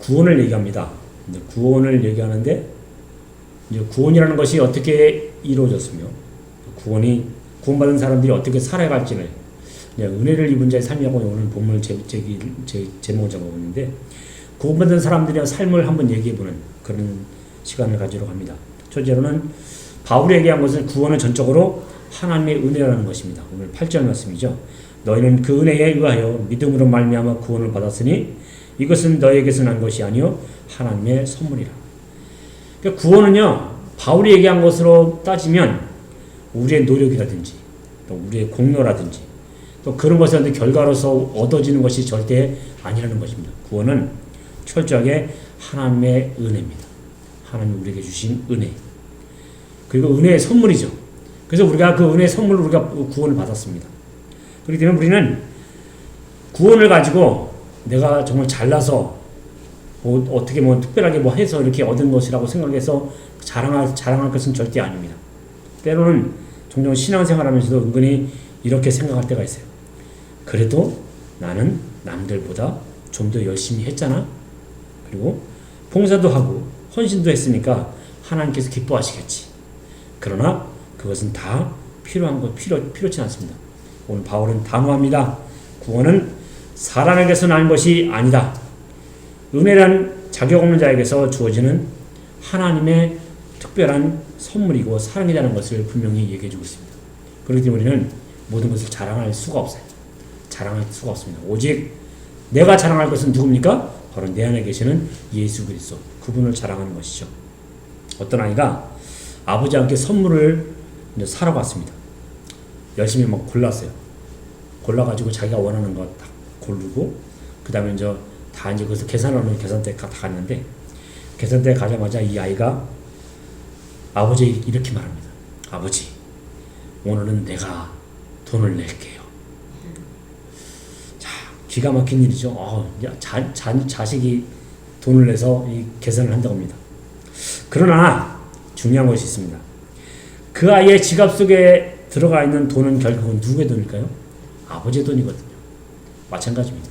구원을 얘기합니다. 이제 구원을 얘기하는데 이제 구원이라는 것이 어떻게 이루어졌으며 구원받은 사람들이 어떻게 살아갈지를 은혜를 입은 자의 삶이라고 오늘 본문을 제목을 적어보는데 구원받은 사람들의 삶을 한번 얘기해보는 그런 시간을 가지려고 합니다. 첫째로는 바울이 얘기한 것은 구원은 전적으로 하나님의 은혜라는 것입니다. 오늘 8절 말씀이죠. 너희는 그 은혜에 의하여 믿음으로 말미암아 구원을 받았으니 이것은 너희에게서 난 것이 아니요 하나님의 선물이라. 그러니까 구원은요 바울이 얘기한 것으로 따지면 우리의 노력이라든지 또 우리의 공로라든지 또 그런 것의 결과로서 얻어지는 것이 절대 아니라는 것입니다. 구원은 철저하게 하나님의 은혜입니다. 하나님이 우리에게 주신 은혜. 그리고 은혜의 선물이죠. 그래서 우리가 그 은혜의 선물로 우리가 구원을 받았습니다. 그렇기 때문에 우리는 구원을 가지고 내가 정말 잘나서 어떻게 특별하게 해서 이렇게 얻은 것이라고 생각해서 자랑할 것은 절대 아닙니다. 때로는 종종 신앙생활하면서도 은근히 이렇게 생각할 때가 있어요. 그래도 나는 남들보다 좀 더 열심히 했잖아. 그리고 봉사도 하고 헌신도 했으니까 하나님께서 기뻐하시겠지. 그러나 그것은 다 필요치 않습니다. 오늘 바울은 단호합니다. 구원은 사람에게서 난 것이 아니다. 은혜란 자격 없는 자에게서 주어지는 하나님의 특별한 선물이고 사랑이라는 것을 분명히 얘기해 주고 있습니다. 그렇기 때문에 우리는 모든 것을 자랑할 수가 없어요. 자랑할 수가 없습니다. 오직 내가 자랑할 것은 누굽니까? 바로 내 안에 계시는 예수 그리스도. 그분을 자랑하는 것이죠. 어떤 아이가 아버지와 함께 선물을 사러 갔습니다. 열심히 골랐어요. 골라가지고 자기가 원하는 거 딱 고르고 그 다음에 다 거기서 계산하는 계산대에 다 갔는데 계산대에 가자마자 이 아이가 아버지에게 이렇게 말합니다. 아버지, 오늘은 내가 돈을 낼게요. 자, 기가 막힌 일이죠. 자식이 돈을 내서 이 계산을 한다고 합니다. 그러나 중요한 것이 있습니다. 그 아이의 지갑 속에 들어가 있는 돈은 결국은 누구의 돈일까요? 아버지의 돈이거든요. 마찬가지입니다.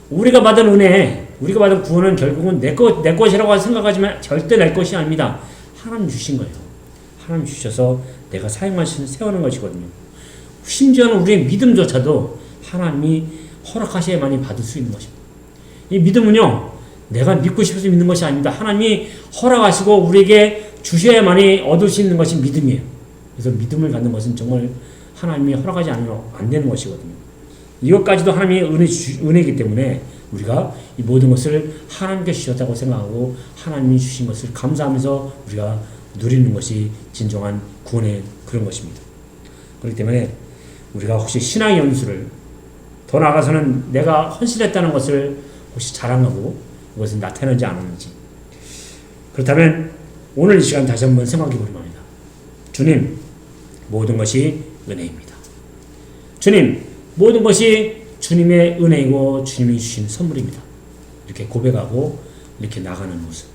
우리가 받은 은혜, 우리가 받은 구원은 결국은 내 것이라고 생각하지만 절대 내 것이 아닙니다. 하나님 주신 거예요. 하나님 주셔서 내가 세우는 것이거든요. 심지어는 우리의 믿음조차도 하나님이 허락하셔야만이 받을 수 있는 것입니다. 이 믿음은요, 내가 믿고 싶어서 믿는 것이 아닙니다. 하나님이 허락하시고 우리에게 주셔야만이 얻을 수 있는 것이 믿음이에요. 그래서 믿음을 갖는 것은 정말 하나님이 허락하지 않으면 안 되는 것이거든요. 이것까지도 하나님의 은혜이기 때문에 우리가 이 모든 것을 하나님께 주셨다고 생각하고 하나님이 주신 것을 감사하면서 우리가 누리는 것이 진정한 구원의 그런 것입니다. 그렇기 때문에 우리가 혹시 신앙의 연수를 더 나아가서는 내가 헌신했다는 것을 혹시 자랑하고 그것을 나타내지 않았는지, 그렇다면 오늘 이 시간 다시 한번 생각해 보기 바랍니다. 주님, 모든 것이 은혜입니다. 주님, 모든 것이 주님의 은혜이고 주님이 주신 선물입니다. 이렇게 고백하고 이렇게 나가는 모습,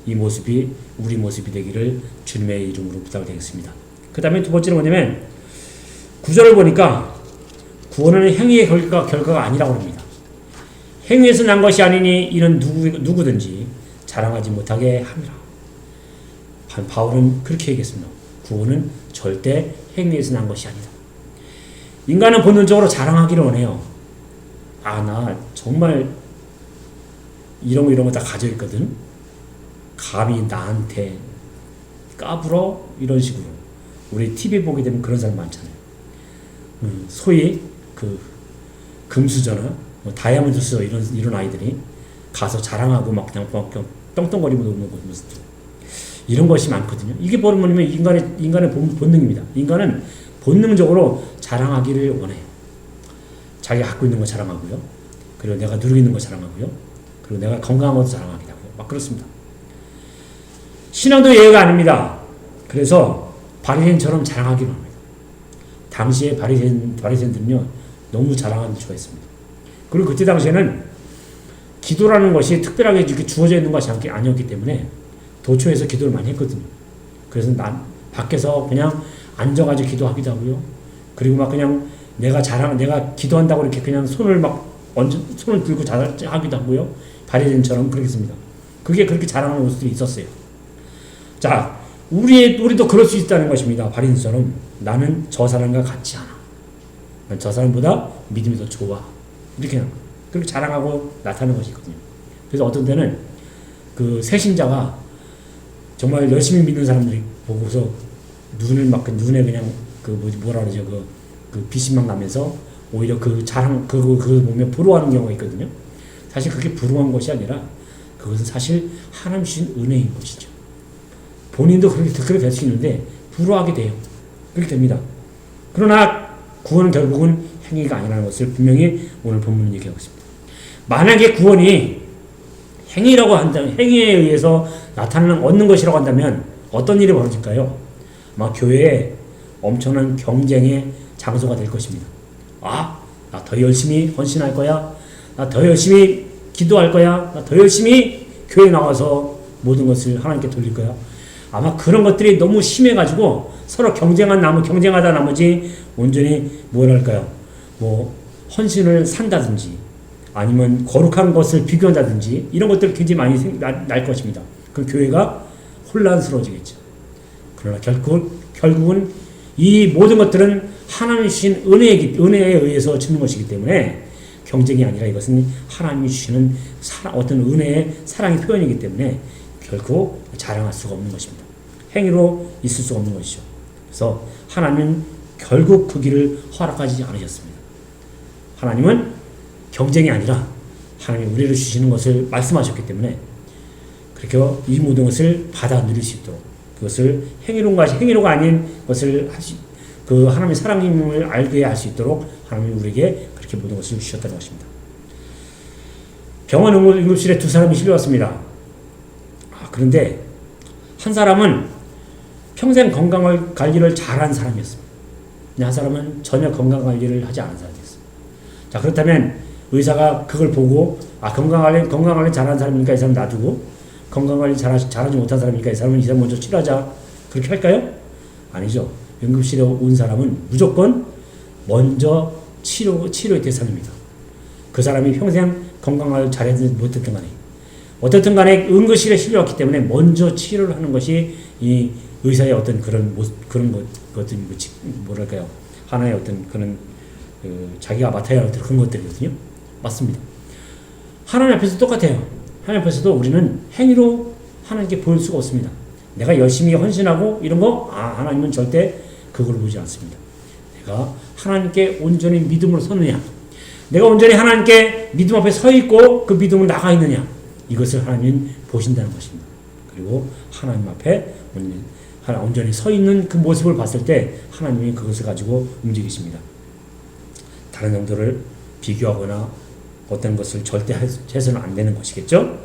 이 모습이 우리 모습이 되기를 주님의 이름으로 부탁드리겠습니다. 그 다음에 두 번째는 뭐냐면 9절을 보니까 구원은 행위의 결과가 아니라고 합니다. 행위에서 난 것이 아니니 이는 누구든지 자랑하지 못하게 함이라. 바울은 그렇게 얘기했습니다. 구원은 절대 행위에서 난 것이 아니다. 인간은 본능적으로 자랑하기를 원해요. 나 정말 이런 거 다 가지고 있거든. 감히 나한테 까불어? 이런 식으로. 우리 TV 보게 되면 그런 사람 많잖아요. 소위 금수저나 다이아몬드수 이런 아이들이 가서 자랑하고 막 그냥 떵떵거리고 노는 모습들. 이런 것이 많거든요. 이게 뭐냐면 인간의 본능입니다. 인간은 본능적으로 자랑하기를 원해요. 자기가 갖고 있는 거 자랑하고요. 그리고 내가 누리고 있는 거 자랑하고요. 그리고 내가 건강한 것도 자랑하기도 하고요. 막 그렇습니다. 신앙도 예외가 아닙니다. 그래서 바리새인처럼 자랑하기로 합니다. 당시에 바리새인들은요 너무 자랑하는 데 좋아했습니다. 그리고 그때 당시에는 기도라는 것이 특별하게 이렇게 주어져 있는 것이 아니었기 때문에 도처에서 기도를 많이 했거든요. 그래서 밖에서 그냥 앉아가지고 기도하기도 하고요. 그리고 막 그냥 내가 기도한다고 이렇게 그냥 손을 들고 하기도 하고요. 바리새인처럼 그렇게 씁니다. 그게 그렇게 자랑하는 모습들이 있었어요. 자, 우리도 그럴 수 있다는 것입니다. 바리새인처럼 나는 저 사람과 같지 않아. 난 저 사람보다 믿음이 더 좋아. 이렇게 그렇게 자랑하고 나타나는 것이 있거든요. 그래서 어떤 때는 그 새신자가 정말 열심히 믿는 사람들이 보고서 눈에 그냥 뭐라 그러죠, 그 빛이 막 나면서 오히려 그 자랑 그거 보면 부러워하는 경우가 있거든요. 사실 그게 부러워한 것이 아니라 그것은 사실 하나님 주신 은혜인 것이죠. 본인도 그렇게 될 수 있는데 부러워하게 돼요. 그렇게 됩니다. 그러나 구원은 결국은 행위가 아니라는 것을 분명히 오늘 본문은 얘기하고 있습니다. 만약에 구원이 행위라고 한다면, 행위에 의해서 나타나는 얻는 것이라고 한다면 어떤 일이 벌어질까요? 아마 교회에 엄청난 경쟁의 장소가 될 것입니다. 나 더 열심히 헌신할 거야. 나 더 열심히 기도할 거야. 나 더 열심히 교회 나와서 모든 것을 하나님께 돌릴 거야. 아마 그런 것들이 너무 심해가지고 서로 경쟁하다 나머지 온전히 뭐랄까요? 헌신을 산다든지 아니면 거룩한 것을 비교한다든지 이런 것들 굉장히 많이 날 것입니다. 그 교회가 혼란스러워지겠죠. 그러나 결국은 이 모든 것들은 하나님이 주신 은혜에 의해서 주는 것이기 때문에 경쟁이 아니라 이것은 하나님이 주시는 어떤 은혜의 사랑의 표현이기 때문에 결코 자랑할 수가 없는 것입니다. 행위로 있을 수가 없는 것이죠. 그래서 하나님은 결국 그 길을 허락하지 않으셨습니다. 하나님은 경쟁이 아니라 하나님이 우리를 주시는 것을 말씀하셨기 때문에 그렇게 이 모든 것을 받아 누릴 수 있도록 그것을 행위로가 아닌 것을 하나님의 사랑임을 알게 할 수 있도록 하나님이 우리에게 그렇게 모든 것을 주셨다는 것입니다. 병원 응급실에 두 사람이 실려왔습니다. 그런데 한 사람은 평생 건강관리를 잘한 사람이었습니다. 한 사람은 전혀 건강관리를 하지 않은 사람이었습니다. 자, 그렇다면 의사가 그걸 보고 건강관리 잘하는 사람이니까 이 사람 놔두고 건강관리 잘하지 못한 사람이니까 이 사람 먼저 치료하자 그렇게 할까요? 아니죠. 응급실에 온 사람은 무조건 먼저 치료의 대상입니다. 그 사람이 평생 건강을 잘했든 못했든 간에 어떻든 간에 응급실에 실려왔기 때문에 먼저 치료를 하는 것이 이 의사의 어떤 그런 것들 뭐랄까요? 하나의 어떤 그런 자기가 맡아야 할 그런 것들이거든요. 맞습니다. 하나님 앞에서 똑같아요. 하나님 앞에서도 우리는 행위로 하나님께 보일 수가 없습니다. 내가 열심히 헌신하고 이런 거 하나님은 절대 그걸 보지 않습니다. 내가 하나님께 온전히 믿음으로 서느냐, 내가 온전히 하나님께 믿음 앞에 서 있고 그 믿음으로 나가 있느냐, 이것을 하나님은 보신다는 것입니다. 그리고 하나님 앞에 온전히 서 있는 그 모습을 봤을 때 하나님이 그것을 가지고 움직이십니다. 다른 정도를 비교하거나 어떤 것을 절대 해서는 안 되는 것이겠죠.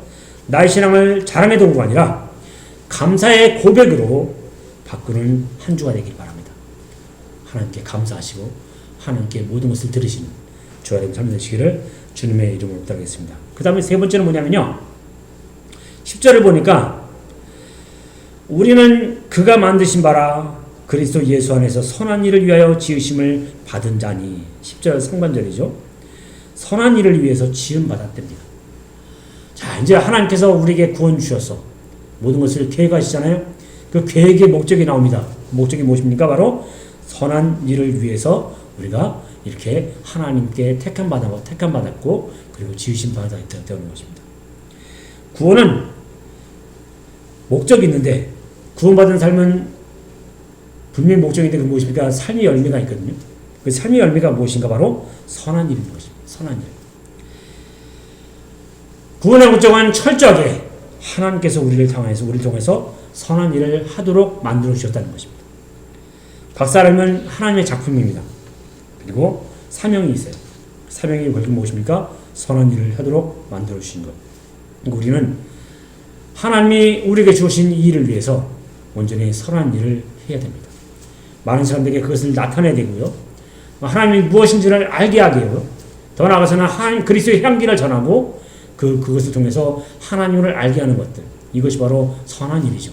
나의 신앙을 자랑의 도구가 아니라 감사의 고백으로 바꾸는 한 주가 되길 바랍니다. 하나님께 감사하시고 하나님께 모든 것을 들으시는 주와 된 삶이 되시기를 주님의 이름으로 부탁드리겠습니다. 그 다음에 세 번째는 뭐냐면요, 10절을 보니까 우리는 그가 만드신 바라 그리스도 예수 안에서 선한 일을 위하여 지으심을 받은 자니, 10절 상반절이죠. 선한 일을 위해서 지음 받았답니다. 자, 이제 하나님께서 우리에게 구원 주셔서 모든 것을 계획하시잖아요. 그 계획의 목적이 나옵니다. 목적이 무엇입니까? 바로 선한 일을 위해서 우리가 이렇게 하나님께 택함 받았고 그리고 지으심 받았다는 것입니다. 구원은 목적이 있는데 구원받은 삶은 분명히 목적인데 그 무엇입니까? 삶의 열매가 있거든요. 그 삶의 열매가 무엇인가? 바로 선한 일인 것입니다. 선한 일. 구원의 목적은 철저하게 하나님께서 우리를 통해서 선한 일을 하도록 만들어 주셨다는 것입니다. 각 사람은 하나님의 작품입니다. 그리고 사명이 있어요. 사명이 무엇입니까? 선한 일을 하도록 만들어 주신 것. 우리는 하나님이 우리에게 주신 이 일을 위해서 온전히 선한 일을 해야 됩니다. 많은 사람들에게 그것을 나타내야 되고요. 하나님이 무엇인지를 알게 하게 하고요. 더 나아가서는 하나님 그리스도의 향기를 전하고 그것을 통해서 하나님을 알게 하는 것들. 이것이 바로 선한 일이죠.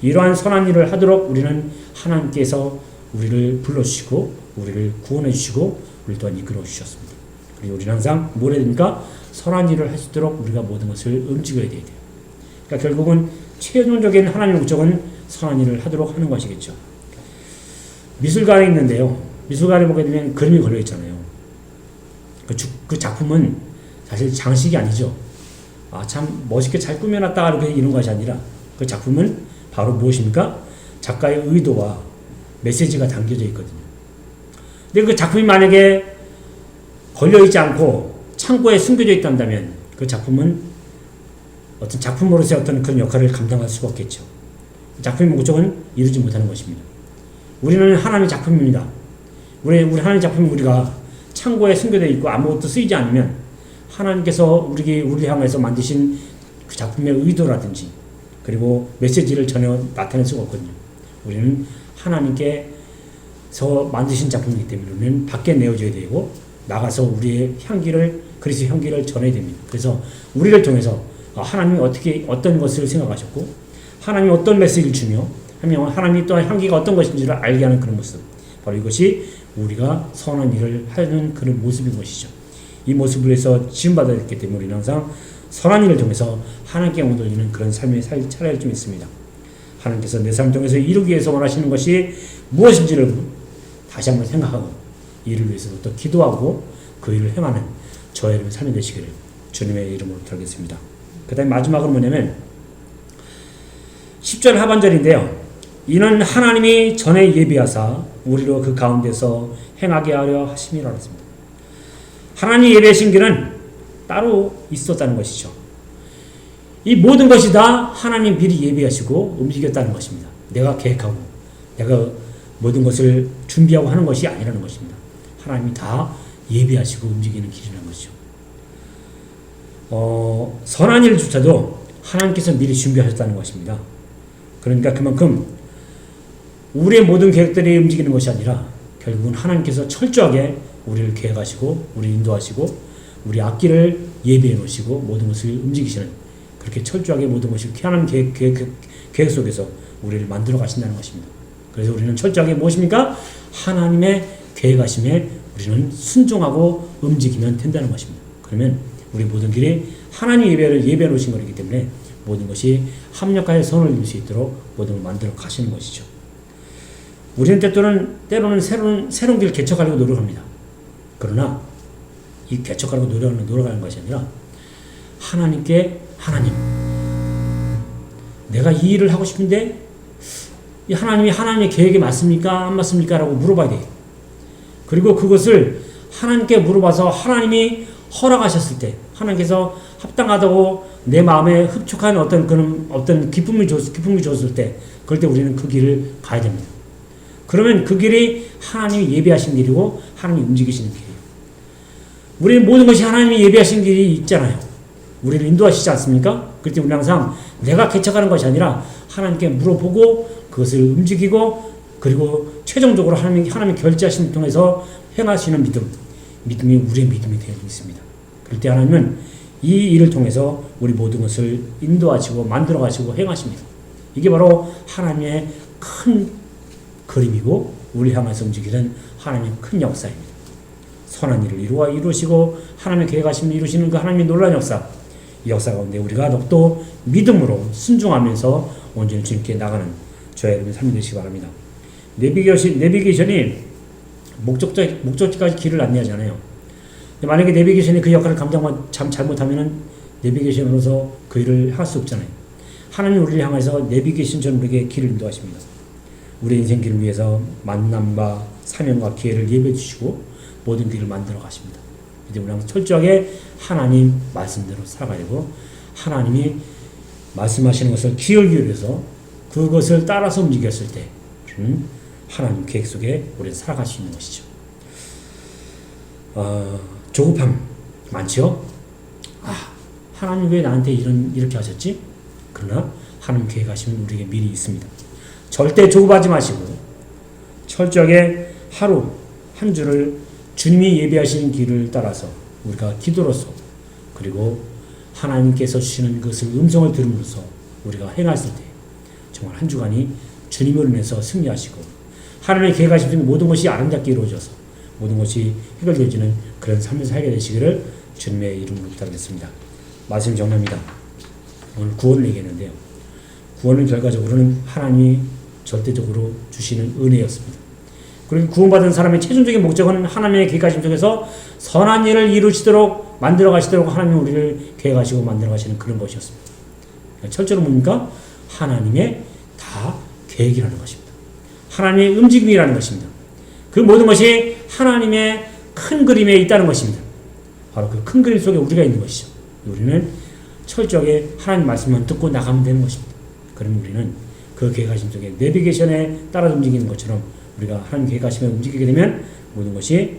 이러한 선한 일을 하도록 우리는 하나님께서 우리를 불러주시고 우리를 구원해 주시고 우리 또한 이끌어 주셨습니다. 그리고 우리는 항상 뭘 해야 됩니까? 선한 일을 할 수 있도록 우리가 모든 것을 움직여야 돼요. 그러니까 결국은 최종적인 하나님의 목적은 선한 일을 하도록 하는 것이겠죠. 미술관에 있는데요. 미술관에 보게 되면 그림이 걸려 있잖아요. 그 작품은 사실 장식이 아니죠. 참 멋있게 잘 꾸며놨다 이렇게 이런 것이 아니라 그 작품은 바로 무엇입니까? 작가의 의도와 메시지가 담겨져 있거든요. 근데 그 작품이 만약에 걸려있지 않고 창고에 숨겨져 있다면 그 작품은 어떤 작품으로서의 어떤 그런 역할을 감당할 수가 없겠죠. 작품의 목적은 이루지 못하는 것입니다. 우리는 하나님의 작품입니다. 우리 하나님의 작품은 우리가 창고에 숨겨져 있고 아무것도 쓰이지 않으면 하나님께서 우리를 향해서 만드신 그 작품의 의도라든지 그리고 메시지를 전혀 나타낼 수가 없거든요. 우리는 하나님께서 만드신 작품이기 때문에 우리는 밖에 내어줘야 되고 나가서 우리의 그리스도의 향기를 전해야 됩니다. 그래서 우리를 통해서 하나님이 어떤 것을 생각하셨고 하나님이 어떤 메시지를 주며 하나님이 또 향기가 어떤 것인지를 알게 하는 그런 모습, 바로 이것이 우리가 선한 일을 하는 그런 모습인 것이죠. 이 모습을 위해서 지음받았기 때문에 우리는 항상 선한 일을 통해서 하나님께 영광 돌리는 그런 삶의 차례를 좀 있습니다. 하나님께서 내 삶을 통해서 이루기 위해서 원하시는 것이 무엇인지를 다시 한번 생각하고 이를 위해서도 또 기도하고 그 일을 행하는 저의 여러분 삶이 되시기를 주님의 이름으로 드리겠습니다. 그 다음에 마지막으로 뭐냐면 10절 하반절인데요. 이는 하나님이 전에 예비하사 우리로 그 가운데서 행하게 하려 하심이라 했습니다. 하나님이 예비하신 길은 따로 있었다는 것이죠. 이 모든 것이 다 하나님 미리 예비하시고 움직였다는 것입니다. 내가 계획하고 내가 모든 것을 준비하고 하는 것이 아니라는 것입니다. 하나님이 다 예비하시고 움직이는 길이라는 것이죠. 선한 일조차도 하나님께서 미리 준비하셨다는 것입니다. 그러니까 그만큼 우리의 모든 계획들이 움직이는 것이 아니라 결국은 하나님께서 철저하게 우리를 계획하시고 우리를 인도하시고 우리 앞길을 예비해 놓으시고 모든 것을 움직이시는 그렇게 철저하게 모든 것을 하나님 계획 속에서 우리를 만들어 가신다는 것입니다. 그래서 우리는 철저하게 무엇입니까? 하나님의 계획하심에 우리는 순종하고 움직이면 된다는 것입니다. 그러면 우리 모든 길이 하나님 예배해 놓으신 것이기 때문에 모든 것이 합력하여 선을 이룰 수 있도록 모든 걸 만들어 가시는 것이죠. 우리는 때로는 새로운 길을 개척하려고 노력합니다. 그러나 이 개척하려고 노력하는 것이 아니라 하나님 내가 이 일을 하고 싶은데 이 하나님의 계획에 맞습니까? 안 맞습니까? 라고 물어봐야 돼요. 그리고 그것을 하나님께 물어봐서 하나님이 허락하셨을 때 하나님께서 합당하다고 내 마음에 흡족한 어떤 기쁨을 줬을 때 그럴 때 우리는 그 길을 가야 됩니다. 그러면 그 길이 하나님이 예비하신 길이고 하나님이 움직이시는 길이에요. 우리는 모든 것이 하나님이 예비하신 길이 있잖아요. 우리를 인도하시지 않습니까? 그럴 때 우리는 항상 내가 개척하는 것이 아니라 하나님께 물어보고 그것을 움직이고 그리고 최종적으로 하나님이 결제하심을 통해서 행하시는 믿음이 우리의 믿음이 되어 있습니다. 그럴 때 하나님은 이 일을 통해서 우리 모든 것을 인도하시고 만들어가시고 행하십니다. 이게 바로 하나님의 큰 그림이고 우리 향해서 움직이는 하나님의 큰 역사입니다. 선한 일을 이루시고 하나님의 계획하심을 이루시는 그 하나님의 놀라운 역사, 이 역사 가운데 우리가 더욱더 믿음으로 순종하면서 온전히 주님께 나가는 저의 여러분의 삶이 되시기 바랍니다. 내비게이션이 목적지까지 길을 안내하잖아요. 만약에 내비게이션이 그 역할을 잘못하면 내비게이션으로서 그 일을 할 수 없잖아요. 하나님 우리를 향해서 내비게이션처럼 우리에게 길을 인도하십니다. 우리 인생 길을 위해서 만남과 사명과 기회를 예배해 주시고 모든 길을 만들어 가십니다. 이제 우리는 철저하게 하나님 말씀대로 살아가야 되고 하나님이 말씀하시는 것을 귀를 기울여서 그것을 따라서 움직였을 때 우리는 하나님 계획 속에 우리는 살아갈 수 있는 것이죠. 조급함 많죠? 하나님 왜 나한테 이렇게 하셨지? 그러나 하나님 계획하시면 우리에게 미리 있습니다. 절대 조급하지 마시고 철저하게 하루 한 주를 주님이 예비하시는 길을 따라서 우리가 기도로서 그리고 하나님께서 주시는 것을 음성을 들음으로써 우리가 행했을 때 정말 한 주간이 주님으로 인해서 승리하시고 하나님의 계획하신 모든 것이 아름답게 이루어져서 모든 것이 해결되어지는 그런 삶을 살게 되시기를 주님의 이름으로 부탁드리겠습니다. 말씀 정리합니다. 오늘 구원을 얘기했는데요. 구원은 결과적으로는 하나님이 절대적으로 주시는 은혜였습니다. 그리고 구원받은 사람의 최종적인 목적은 하나님의 계획하심 속에서 선한 일을 이루시도록 만들어 가시도록 하나님이 우리를 계획하시고 만들어 가시는 그런 것이었습니다. 철저로 뭡니까? 하나님의 다 계획이라는 것입니다. 하나님의 움직임이라는 것입니다. 그 모든 것이 하나님의 큰 그림에 있다는 것입니다. 바로 그 큰 그림 속에 우리가 있는 것이죠. 우리는 철저하게 하나님 말씀만 듣고 나가면 되는 것입니다. 그럼 우리는 그 계획하심 속에 내비게이션에 따라 움직이는 것처럼 우리가 하나님 계획하심에 움직이게 되면 모든 것이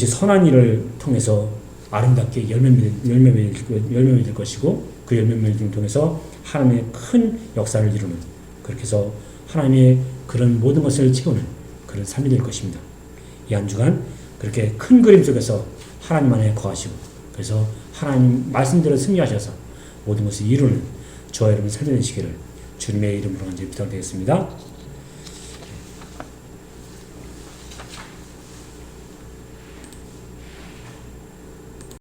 선한 일을 통해서 아름답게 열매 맺을 것이고 그 열매 맺음을 통해서 하나님의 큰 역사를 이루는 그렇게 해서 하나님의 그런 모든 것을 채우는 그런 삶이 될 것입니다. 이 한 주간 그렇게 큰 그림 속에서 하나님 안에 거하시고 그래서 하나님 말씀대로 승리하셔서 모든 것을 이루는 저와 여러분 삶이 되시기를 주님의 이름으로 간절히 부탁드리겠습니다.